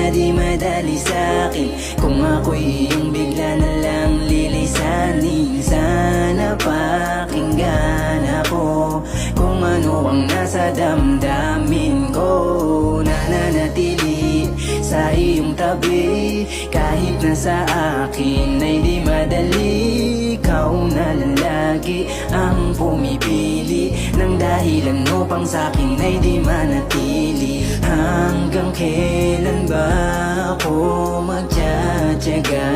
na di madali sa'kin kung ako'y iyong bigla na lang lilisanin. Sana pakinggan ako kung ano ang nasa damdamin ko. Nananatili sa iyong tabi kahit na sa akin ay di madali. Ikaw na lang lagi ang pumipili ng dahilan upang sa'kin ay di manatili. Hanggang kailan ba ako magtsatsaga?